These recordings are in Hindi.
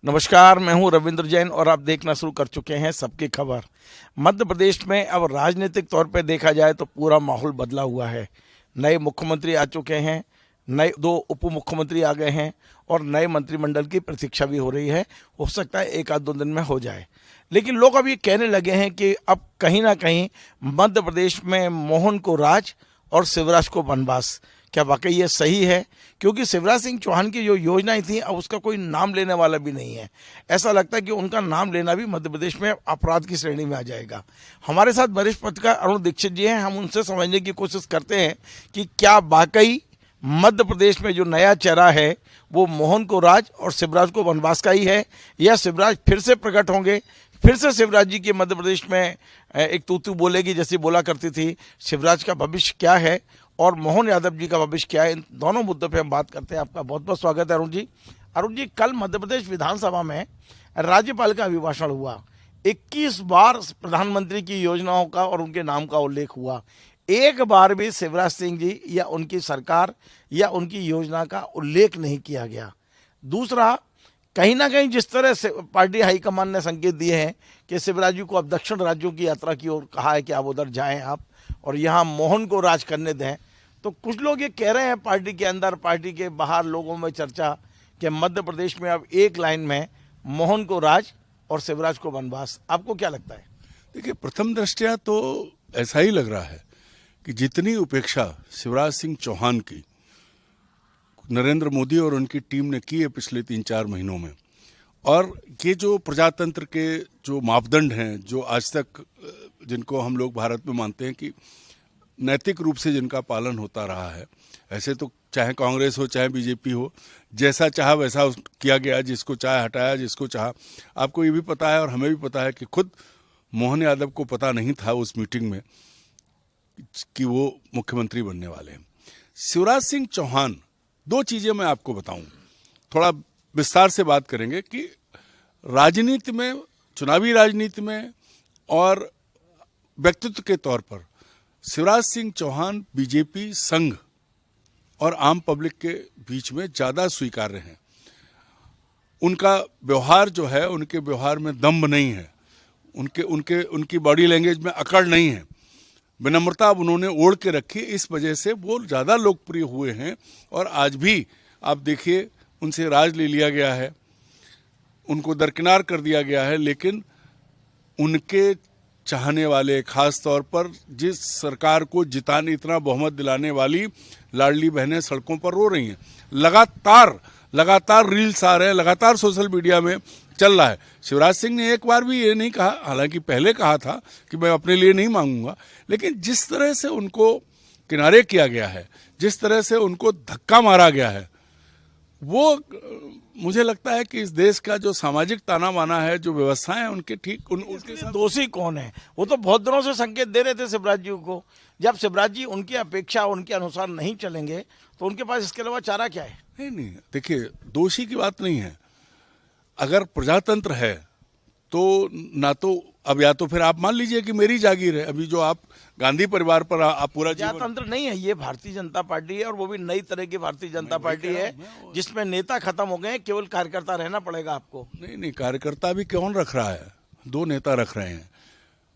नमस्कार, मैं हूं रविंद्र जैन और आप देखना शुरू कर चुके हैं सबकी खबर। मध्य प्रदेश में अब राजनीतिक तौर पे देखा जाए तो पूरा माहौल बदला हुआ है। नए मुख्यमंत्री आ चुके हैं, नए दो उप मुख्यमंत्री आ गए हैं और नए मंत्रिमंडल की प्रतीक्षा भी हो रही है। हो सकता है एक आध दो दिन में हो जाए, लेकिन लोग अब ये कहने लगे हैं कि अब कहीं ना कहीं मध्य प्रदेश में मोहन को राज और शिवराज को वनवास। क्या वाकई ये सही है? क्योंकि शिवराज सिंह चौहान की जो योजनाएं थी अब उसका कोई नाम लेने वाला भी नहीं है। ऐसा लगता है कि उनका नाम लेना भी मध्य प्रदेश में अपराध की श्रेणी में आ जाएगा। हमारे साथ वरिष्ठ पत्रकार अरुण दीक्षित जी हैं। हम उनसे समझने की कोशिश करते हैं कि क्या वाकई मध्य प्रदेश में जो नया चेहरा है वो मोहन को राज और शिवराज को वनवास का ही है, या शिवराज फिर से प्रकट होंगे, फिर से शिवराज जी की मध्य प्रदेश में एक तूतू बोलेगी जैसी बोला करती थी। शिवराज का भविष्य क्या है और मोहन यादव जी का भविष्य क्या है, इन दोनों मुद्दों पे हम बात करते हैं। आपका बहुत बहुत स्वागत है अरुण जी। अरुण जी, कल मध्य प्रदेश विधानसभा में राज्यपाल का अभिभाषण हुआ। 21 बार प्रधानमंत्री की योजनाओं का और उनके नाम का उल्लेख हुआ। एक बार भी शिवराज सिंह जी या उनकी सरकार या उनकी योजना का उल्लेख नहीं किया गया। दूसरा, कहीं ना कहीं जिस तरह से पार्टी हाईकमान ने संकेत दिए हैं कि शिवराज जी को अब दक्षिण राज्यों की यात्रा की ओर कहा है कि आप उधर जाएं आप और यहाँ मोहन को राज करने दें, तो कुछ लोग ये कह रहे हैं पार्टी के अंदर, पार्टी के बाहर लोगों में चर्चा कि मध्य प्रदेश में अब एक लाइन में मोहन को राज और शिवराज को वनवास। आपको क्या लगता है? देखिए, प्रथम दृष्टया तो ऐसा ही लग रहा है कि जितनी उपेक्षा शिवराज सिंह चौहान की नरेंद्र मोदी और उनकी टीम ने की है पिछले 3-4 महीनों में, और ये जो प्रजातंत्र के जो मापदंड हैं, जो आज तक जिनको हम लोग भारत में मानते हैं कि नैतिक रूप से जिनका पालन होता रहा है, ऐसे तो चाहे कांग्रेस हो चाहे बीजेपी हो, जैसा चाहा वैसा किया गया, जिसको चाहे हटाया, जिसको चाहा। आपको ये भी पता है और हमें भी पता है कि खुद मोहन यादव को पता नहीं था उस मीटिंग में कि वो मुख्यमंत्री बनने वाले हैं। शिवराज सिंह चौहान, दो चीजें मैं आपको बताऊं, थोड़ा विस्तार से बात करेंगे कि राजनीति में, चुनावी राजनीति में और व्यक्तित्व के तौर पर शिवराज सिंह चौहान बीजेपी संघ और आम पब्लिक के बीच में ज्यादा स्वीकार्य हैं। उनका व्यवहार जो है, उनके व्यवहार में दम्भ नहीं है, उनकी बॉडी लैंग्वेज में अकड़ नहीं है, विनम्रता उन्होंने ओढ़ के रखी। इस वजह से वो ज़्यादा लोकप्रिय हुए हैं और आज भी आप देखिए उनसे राज ले लिया गया है, उनको दरकिनार कर दिया गया है, लेकिन उनके चाहने वाले, खास तौर पर जिस सरकार को जिताने, इतना बहुमत दिलाने वाली लाडली बहनें सड़कों पर रो रही हैं। लगातार रील्स आ रहे हैं, लगातार सोशल मीडिया में चल रहा है। शिवराज सिंह ने एक बार भी ये नहीं कहा, हालांकि पहले कहा था कि मैं अपने लिए नहीं मांगूंगा, लेकिन जिस तरह से उनको किनारे किया गया है, जिस तरह से उनको धक्का मारा गया है, वो मुझे लगता है कि इस देश का जो सामाजिक ताना बाना है, जो व्यवस्थाएं हैं उनके ठीक उनके साथ दोषी कौन है? वो तो बहुत दिनों से संकेत दे रहे थे शिवराज जी को। जब शिवराज जी उनकी अपेक्षा, उनके अनुसार नहीं चलेंगे तो उनके पास इसके अलावा चारा क्या है? नहीं, देखिए, दोषी की बात नहीं है। अगर प्रजातंत्र है तो ना तो अब या तो फिर आप मान लीजिए कि मेरी जागीर है, अभी जो आप गांधी परिवार पर आप पूरा प्रजातंत्र नहीं है, ये भारतीय जनता पार्टी है और वो भी नई तरह की भारतीय जनता पार्टी है जिसमें नेता खत्म हो गए, केवल कार्यकर्ता रहना पड़ेगा आपको। नहीं, कार्यकर्ता भी कौन रख रहा है? 2 नेता रख रहे हैं,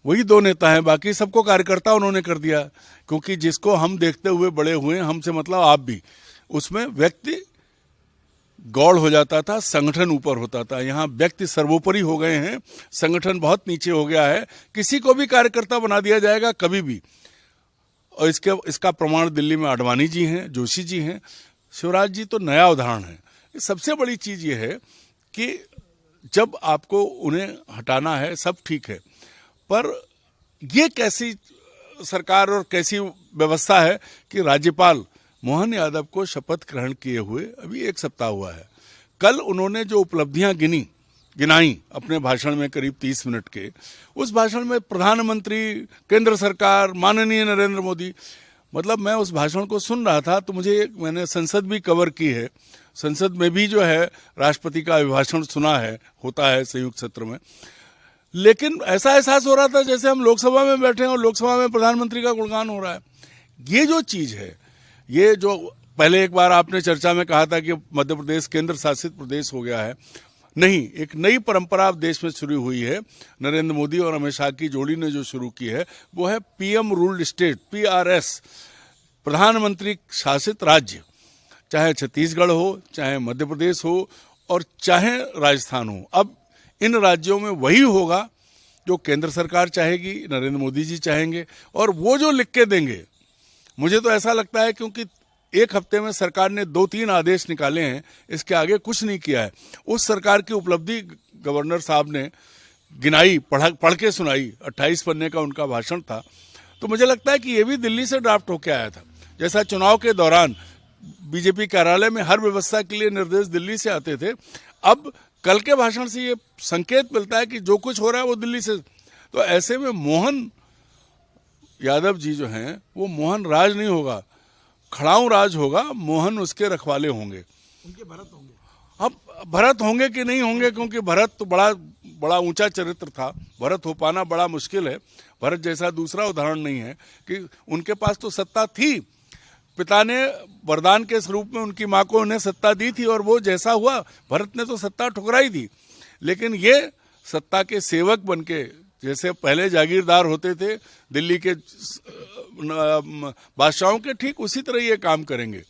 वही 2 नेता हैं, बाकी सबको कार्यकर्ता उन्होंने कर दिया। क्योंकि जिसको हम देखते हुए बड़े हुए, हमसे मतलब आप भी, उसमें व्यक्ति गौड़ हो जाता था, संगठन ऊपर होता था। यहाँ व्यक्ति सर्वोपरि हो गए हैं, संगठन बहुत नीचे हो गया है। किसी को भी कार्यकर्ता बना दिया जाएगा कभी भी, और इसका प्रमाण दिल्ली में आडवाणी जी हैं, जोशी जी हैं, शिवराज जी तो नया उदाहरण है। सबसे बड़ी चीज ये है कि जब आपको उन्हें हटाना है सब ठीक है, पर ये कैसी सरकार और कैसी व्यवस्था है कि राज्यपाल मोहन यादव को शपथ ग्रहण किए हुए अभी 1 सप्ताह हुआ है। कल उन्होंने जो उपलब्धियां गिनाई अपने भाषण में, करीब 30 मिनट के, उस भाषण में प्रधानमंत्री, केंद्र सरकार, माननीय नरेंद्र मोदी, मतलब मैं उस भाषण को सुन रहा था तो मैंने संसद भी कवर की है, संसद में भी जो है राष्ट्रपति का अभिभाषण सुना है, होता है संयुक्त सत्र में, लेकिन ऐसा एहसास हो रहा था जैसे हम लोकसभा में बैठे हैं और लोकसभा में प्रधानमंत्री का गुणगान हो रहा है। ये जो चीज है, ये जो पहले एक बार आपने चर्चा में कहा था कि मध्य प्रदेश केंद्र शासित प्रदेश हो गया है, नहीं, एक नई परंपरा अब देश में शुरू हुई है। नरेंद्र मोदी और अमित शाह की जोड़ी ने जो शुरू की है वो है पीएम रूल्ड स्टेट, PRS, प्रधानमंत्री शासित राज्य। चाहे छत्तीसगढ़ हो, चाहे मध्य प्रदेश हो और चाहे राजस्थान हो, अब इन राज्यों में वही होगा जो केंद्र सरकार चाहेगी, नरेंद्र मोदी जी चाहेंगे, और वो जो लिख के देंगे। मुझे तो ऐसा लगता है क्योंकि एक हफ्ते में सरकार ने 2-3 आदेश निकाले हैं, इसके आगे कुछ नहीं किया है। उस सरकार की उपलब्धि गवर्नर साहब ने गिनाई, पढ़ के सुनाई, 28 पन्ने का उनका भाषण था। तो मुझे लगता है कि ये भी दिल्ली से ड्राफ्ट होके आया था। जैसा चुनाव के दौरान बीजेपी कार्यालय में हर व्यवस्था के लिए निर्देश दिल्ली से आते थे, अब कल के भाषण से ये संकेत मिलता है कि जो कुछ हो रहा है वो दिल्ली से। तो ऐसे में मोहन यादव जी जो हैं वो मोहन राज नहीं होगा, खड़ाऊ राज होगा। मोहन उसके रखवाले होंगे, उनके भरत होंगे। अब भरत होंगे कि नहीं होंगे, क्योंकि भरत तो बड़ा ऊंचा चरित्र था। भरत हो पाना बड़ा मुश्किल है। भरत जैसा दूसरा उदाहरण नहीं है कि उनके पास तो सत्ता थी, पिता ने वरदान के स्वरूप में उनकी माँ को उन्हें सत्ता दी थी और वो जैसा हुआ। भरत ने तो सत्ता ठुकराई थी, लेकिन ये सत्ता के सेवक बनके, जैसे पहले जागीरदार होते थे दिल्ली के बादशाहों के, ठीक उसी तरह ये काम करेंगे।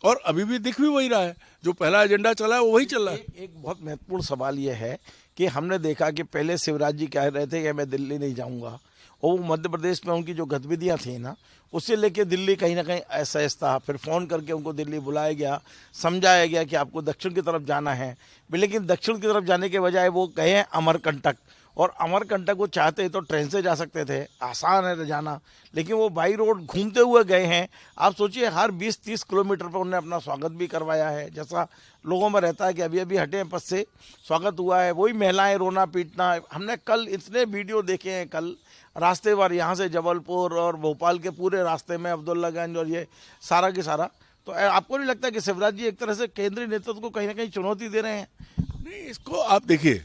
और अभी भी दिख भी वही रहा है, जो पहला एजेंडा चला है वो वही चल रहा है। एक बहुत महत्वपूर्ण सवाल यह है कि हमने देखा कि पहले शिवराज जी कह रहे थे कि मैं दिल्ली नहीं जाऊंगा, और वो मध्य प्रदेश में उनकी जो गतिविधियां थी ना, उससे लेके दिल्ली कहीं ना कहीं असहज था। फिर फ़ोन करके उनको दिल्ली बुलाया गया, समझाया गया कि आपको दक्षिण की तरफ जाना है, लेकिन दक्षिण की तरफ जाने के बजाय वो गए हैं अमरकंटक, और अमरकंटक वो चाहते तो ट्रेन से जा सकते थे, आसान है जाना, लेकिन वो बाई रोड घूमते हुए गए हैं। आप सोचिए, हर 20-30 किलोमीटर पर उन्होंने अपना स्वागत भी करवाया है, जैसा लोगों में रहता है कि अभी अभी हटे हैं पद से, स्वागत हुआ है। वही महिलाएं रोना पीटना, हमने कल इतने वीडियो देखे हैं, कल रास्ते भर यहाँ से जबलपुर और भोपाल के पूरे रास्ते में अब्दुल्लागंज और ये सारा के सारा। तो आपको नहीं लगता कि शिवराज जी एक तरह से केंद्रीय नेतृत्व को कहीं ना कहीं चुनौती दे रहे हैं? नहीं, इसको आप देखिए,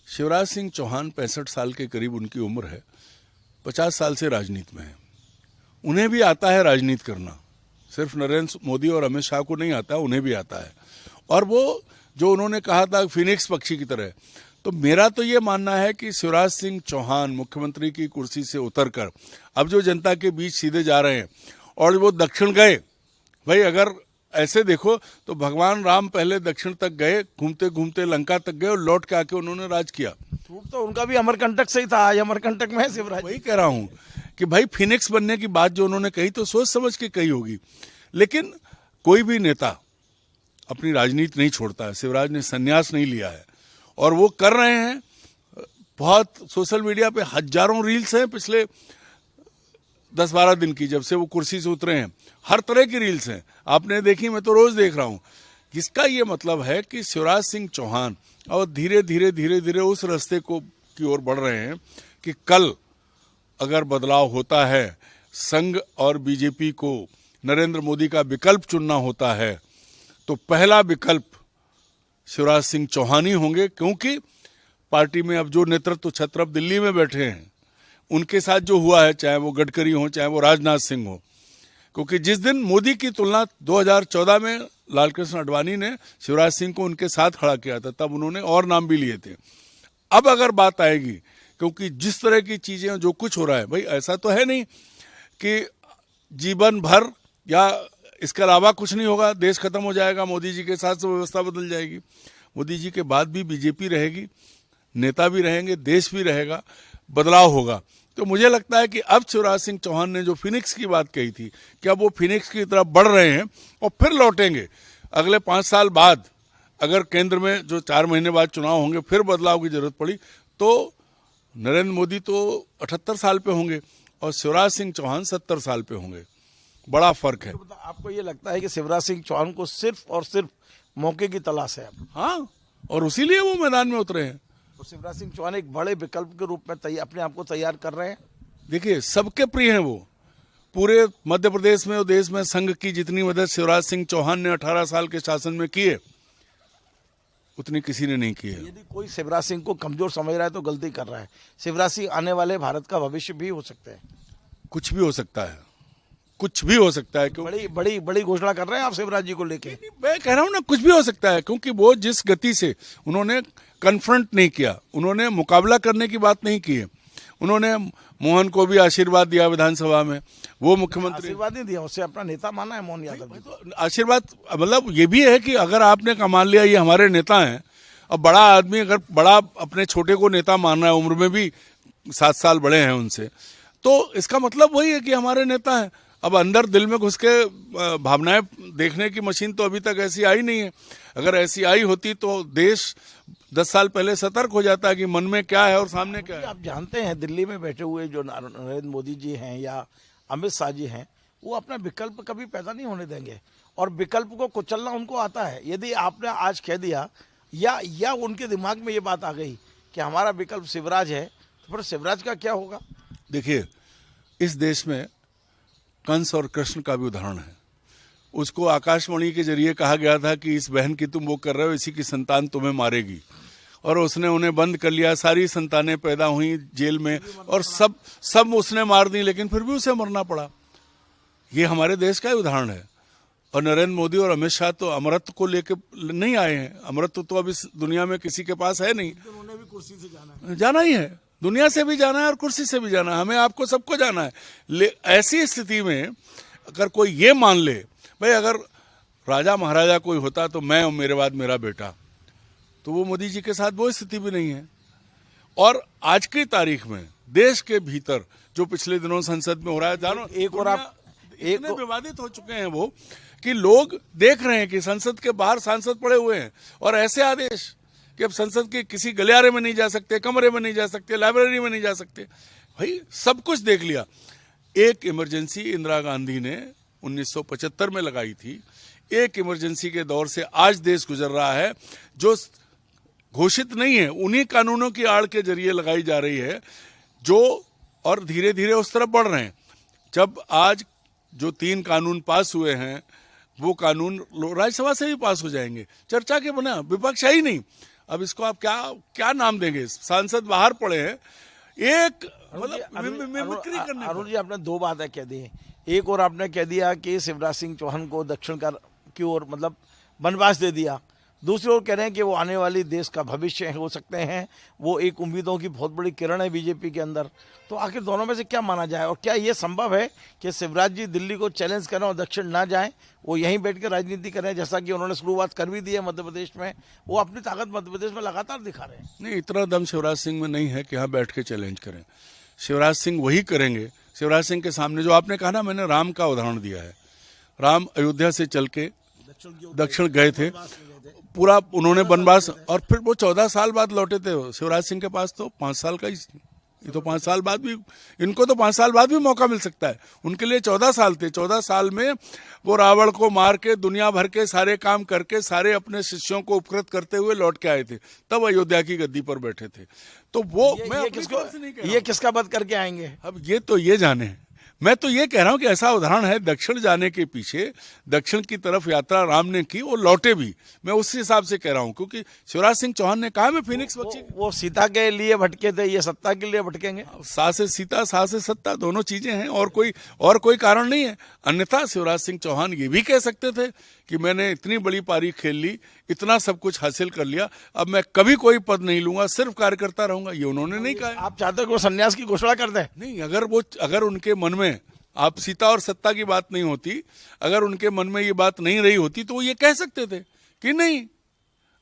शिवराज सिंह चौहान 65 साल के करीब उनकी उम्र है, 50 साल से राजनीति में है। उन्हें भी आता है राजनीति करना, सिर्फ नरेंद्र मोदी और अमित शाह को नहीं आता, उन्हें भी आता है। और वो जो उन्होंने कहा था फिनिक्स पक्षी की तरह, तो मेरा तो ये मानना है कि शिवराज सिंह चौहान मुख्यमंत्री की कुर्सी से उतरकर अब जो जनता के बीच सीधे जा रहे हैं, और वो दक्षिण गए। भाई अगर ऐसे देखो तो भगवान राम पहले दक्षिण तक गए, घूमते घूमते लंका तक गए और लौट के आके उन्होंने राज किया। तो उनका भी अमरकंटक से ही था, आज अमरकंटक में है शिवराज। वही कह रहा हूं कि भाई फिनिक्स बनने की बात जो उन्होंने कही तो सोच समझ के कही होगी, लेकिन कोई भी नेता अपनी राजनीति नहीं छोड़ता है। शिवराज ने संन्यास नहीं लिया है और वो कर रहे हैं। बहुत सोशल मीडिया पे हजारों रील्स हैं पिछले 10-12 दिन की, जब से वो कुर्सी से उतरे हैं, हर तरह की रील्स हैं। आपने देखी, मैं तो रोज देख रहा हूं। इसका ये मतलब है कि शिवराज सिंह चौहान और धीरे धीरे उस रास्ते को की ओर बढ़ रहे हैं कि कल अगर बदलाव होता है, संघ और बीजेपी को नरेंद्र मोदी का विकल्प चुनना होता है, तो पहला विकल्प शिवराज सिंह चौहान ही होंगे। क्योंकि पार्टी में अब जो नेतृत्व छत्रप दिल्ली में बैठे हैं, उनके साथ जो हुआ है, चाहे वो गडकरी हो, चाहे वो राजनाथ सिंह हो, क्योंकि जिस दिन मोदी की तुलना 2014 में लालकृष्ण आडवाणी ने शिवराज सिंह को उनके साथ खड़ा किया था, तब उन्होंने और नाम भी लिए थे। अब अगर बात आएगी, क्योंकि जिस तरह की चीजें जो कुछ हो रहा है, भाई ऐसा तो है नहीं कि जीवन भर या इसके अलावा कुछ नहीं होगा, देश खत्म हो जाएगा, मोदी जी के साथ व्यवस्था बदल जाएगी। मोदी जी के बाद भी बीजेपी रहेगी, नेता भी रहेंगे, देश भी रहेगा, बदलाव होगा। तो मुझे लगता है कि अब शिवराज सिंह चौहान ने जो फिनिक्स की बात कही थी कि अब वो फिनिक्स की तरफ बढ़ रहे हैं और फिर लौटेंगे। अगले 5 साल बाद अगर केंद्र में जो 4 महीने बाद चुनाव होंगे, फिर बदलाव की जरूरत पड़ी, तो नरेंद्र मोदी तो 78 साल पे होंगे और शिवराज सिंह चौहान 70 साल पे होंगे। बड़ा फर्क है। तो आपको ये लगता है कि शिवराज सिंह चौहान को सिर्फ और सिर्फ मौके की तलाश है? हाँ, और उसीलिए वो मैदान में उतरे हैं। तो शिवराज सिंह चौहान एक बड़े विकल्प के रूप में अपने आप को तैयार कर रहे हैं। देखिए, सबके प्रिय हैं वो। पूरे मध्य प्रदेश में और देश में संघ की जितनी मदद शिवराज सिंह चौहान ने 18 साल के शासन में की है, उतनी किसी ने नहीं की है। यदि कोई शिवराज सिंह को कमजोर समझ रहा है तो गलती कर रहा है। शिवराज सिंह आने वाले भारत का भविष्य भी हो सकते हैं। कुछ भी हो सकता है, कुछ भी हो सकता है। क्यों बड़ी बड़ी बड़ी घोषणा कर रहे हैं आप शिवराज जी को लेके? मैं कह रहा हूं ना, कुछ भी हो सकता है, क्योंकि वो जिस गति से उन्होंने कन्फ्रंट नहीं किया, उन्होंने मुकाबला करने की बात नहीं की है। उन्होंने मोहन को भी आशीर्वाद दिया विधानसभा में, वो मुख्यमंत्री आशीर्वाद नहीं दिया, उससे अपना नेता माना है मोहन यादव जी। तो आशीर्वाद मतलब ये भी है कि अगर आपने मान लिया ये हमारे नेता हैं, अब बड़ा आदमी अगर बड़ा अपने छोटे को नेता मान रहा है, उम्र में भी 7 साल बड़े हैं उनसे, तो इसका मतलब वही है कि हमारे नेता हैं। अब अंदर दिल में घुस के भावनाएं देखने की मशीन तो अभी तक ऐसी आई नहीं है। अगर ऐसी आई होती तो देश 10 साल पहले सतर्क हो जाता है कि मन में क्या है और सामने क्या है। आप जानते हैं दिल्ली में बैठे हुए जो नरेंद्र मोदी जी हैं या अमित शाह जी हैं, वो अपना विकल्प कभी पैदा नहीं होने देंगे और विकल्प को कुचलना उनको आता है। यदि आपने आज कह दिया या उनके दिमाग में ये बात आ गई कि हमारा विकल्प शिवराज है, तो फिर शिवराज का क्या होगा? देखिए, इस देश में कंस और कृष्ण का भी उदाहरण है। उसको आकाशवाणी के जरिए कहा गया था कि इस बहन की तुम वो कर रहे हो, इसी की संतान तुम्हें मारेगी, और उसने उन्हें बंद कर लिया। सारी संतानें पैदा हुई जेल में और सब उसने मार दी, लेकिन फिर भी उसे मरना पड़ा। ये हमारे देश का ही उदाहरण है। और नरेंद्र मोदी और अमित शाह तो अमरत्व को लेकर नहीं आए हैं। अमरत्व तो अब इस दुनिया में किसी के पास है नहीं। उन्होंने भी कुर्सी से जाना ही है, दुनिया से भी जाना है और कुर्सी से भी जाना है। हमें आपको सबको जाना है। ऐसी स्थिति में अगर कोई ये मान ले, भाई अगर राजा महाराजा कोई होता तो मैं और मेरे बाद मेरा बेटा, तो वो मोदी जी के साथ वो स्थिति भी नहीं है। और आज की तारीख में देश के भीतर जो पिछले दिनों संसद में हो रहा है, जानो एक और आप इतने विवादित हो चुके हैं वो कि लोग देख रहे हैं कि संसद के बाहर सांसद पड़े हुए हैं और ऐसे आदेश कि अब संसद के किसी गलियारे में नहीं जा सकते, कमरे में नहीं जा सकते, लाइब्रेरी में नहीं जा सकते। भाई सब कुछ देख लिया। एक इमरजेंसी इंदिरा गांधी ने 1975 में लगाई थी। एक इमरजेंसी के दौर से आज देश गुजर रहा है जो घोषित नहीं है, उन्हीं कानूनों की आड़ के जरिए लगाई जा रही है, जो और धीरे धीरे उस तरफ बढ़ रहे हैं। जब आज जो 3 कानून पास हुए हैं, वो कानून राज्यसभा से भी पास हो जाएंगे। चर्चा के बिना, विपक्ष है ही नहीं। अब इसको आप क्या नाम देंगे? सांसद बाहर पड़े हैं, एक मतलब मिमिक्री करने। अरुण जी, आपने 2 बातें कह दी। एक और आपने कह दिया कि शिवराज सिंह चौहान को दक्षिण की ओर मतलब वनवास दे दिया। दूसरी ओर कह रहे हैं कि वो आने वाली देश का भविष्य हो सकते हैं, वो एक उम्मीदों की बहुत बड़ी किरण है बीजेपी के अंदर। तो आखिर दोनों में से क्या माना जाए? और क्या ये संभव है कि शिवराज जी दिल्ली को चैलेंज करें और दक्षिण ना जाएं, वो यहीं बैठ कर राजनीति करें, जैसा कि उन्होंने शुरुआत कर भी दी है मध्य प्रदेश में? वो अपनी ताकत मध्य प्रदेश में लगातार दिखा रहे हैं। नहीं, इतना दम शिवराज सिंह में नहीं है कि यहाँ बैठ के चैलेंज करें। शिवराज सिंह वही करेंगे। शिवराज सिंह के सामने जो आपने कहा ना, मैंने राम का उदाहरण दिया है। राम अयोध्या से चल के दक्षिण गए थे, पूरा उन्होंने वनवास, और फिर वो 14 साल बाद लौटे थे। शिवराज सिंह के पास तो 5 साल का ही, ये तो 5 साल बाद भी, इनको तो 5 साल बाद भी मौका मिल सकता है। उनके लिए 14 साल थे। 14 साल में वो रावण को मार के दुनिया भर के सारे काम करके सारे अपने शिष्यों को उपकृत करते हुए लौट के आए थे, तब अयोध्या की गद्दी पर बैठे थे। तो वो ये किसका वध करके आएंगे? अब ये जाने। मैं तो ये कह रहा हूं कि ऐसा उदाहरण है, दक्षिण जाने के पीछे, दक्षिण की तरफ यात्रा राम ने की, वो लौटे भी। मैं उस हिसाब से कह रहा हूं, क्योंकि शिवराज सिंह चौहान ने कहा मैं फिनिक्स बच्ची, वो सीता के लिए भटके थे, ये सत्ता के लिए भटकेंगे। सा से सीता, सा से सत्ता, दोनों चीजें हैं, और कोई कारण नहीं है। अन्यथा शिवराज सिंह चौहान ये भी कह सकते थे कि मैंने इतनी बड़ी पारी खेल ली, इतना सब कुछ हासिल कर लिया, अब मैं कभी कोई पद नहीं लूंगा, सिर्फ कार्यकर्ता रहूंगा। ये उन्होंने नहीं कहा। आप चाहते हो कि वो संन्यास की घोषणा कर दे? नहीं, अगर उनके मन में आप सीता और सत्ता की बात नहीं होती, अगर उनके मन में ये बात नहीं रही होती, तो वो ये कह सकते थे कि नहीं,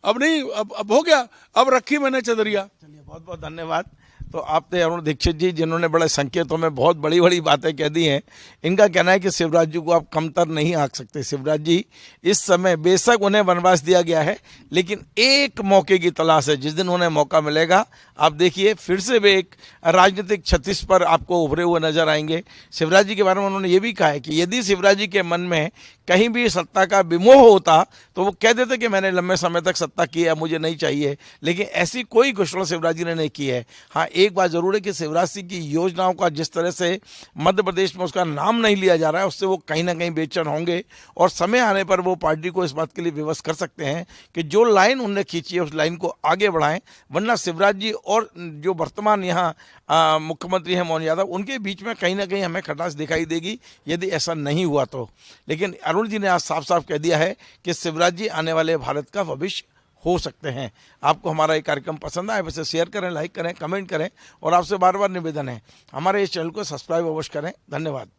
अब हो गया, अब रखी मैंने चदरिया। चलिए, बहुत बहुत धन्यवाद। तो आप थे अरुण दीक्षित जी, जिन्होंने बड़े संकेतों में बहुत बड़ी बड़ी बातें कह दी हैं। इनका कहना है कि शिवराज जी को आप कमतर नहीं आंक सकते। शिवराज जी इस समय बेशक उन्हें वनवास दिया गया है, लेकिन एक मौके की तलाश है। जिस दिन उन्हें मौका मिलेगा, आप देखिए फिर से वे एक राजनीतिक छत्तीस पर आपको उभरे हुए नजर आएंगे। शिवराज जी के बारे में उन्होंने ये भी कहा है कि यदि शिवराज जी के मन में कहीं भी सत्ता का विमोह होता तो वो कह देते कि मैंने लंबे समय तक सत्ता की है, मुझे नहीं चाहिए। लेकिन ऐसी कोई घोषणा शिवराज जी ने नहीं की है। हाँ, एक बात जरूर है कि शिवराज सिंह की योजनाओं का जिस तरह से मध्य प्रदेश में उसका नाम नहीं लिया जा रहा है, उससे वो कहीं ना कहीं बेचैन होंगे और समय आने पर वो पार्टी को इस बात के लिए विवश कर सकते हैं कि जो लाइन उन्होंने खींची है उस लाइन को आगे बढ़ाएं। वरना शिवराज जी और जो वर्तमान यहाँ मुख्यमंत्री हैं मोहन यादव, उनके बीच में कहीं ना कहीं हमें खटास दिखाई देगी यदि ऐसा नहीं हुआ तो। लेकिन अरुण जी ने आज साफ साफ कह दिया है कि शिवराज जी आने वाले भारत का भविष्य हो सकते हैं। आपको हमारा ये कार्यक्रम पसंद आए वैसे शेयर करें, लाइक करें, कमेंट करें और आपसे बार बार निवेदन है हमारे इस चैनल को सब्सक्राइब अवश्य करें। धन्यवाद।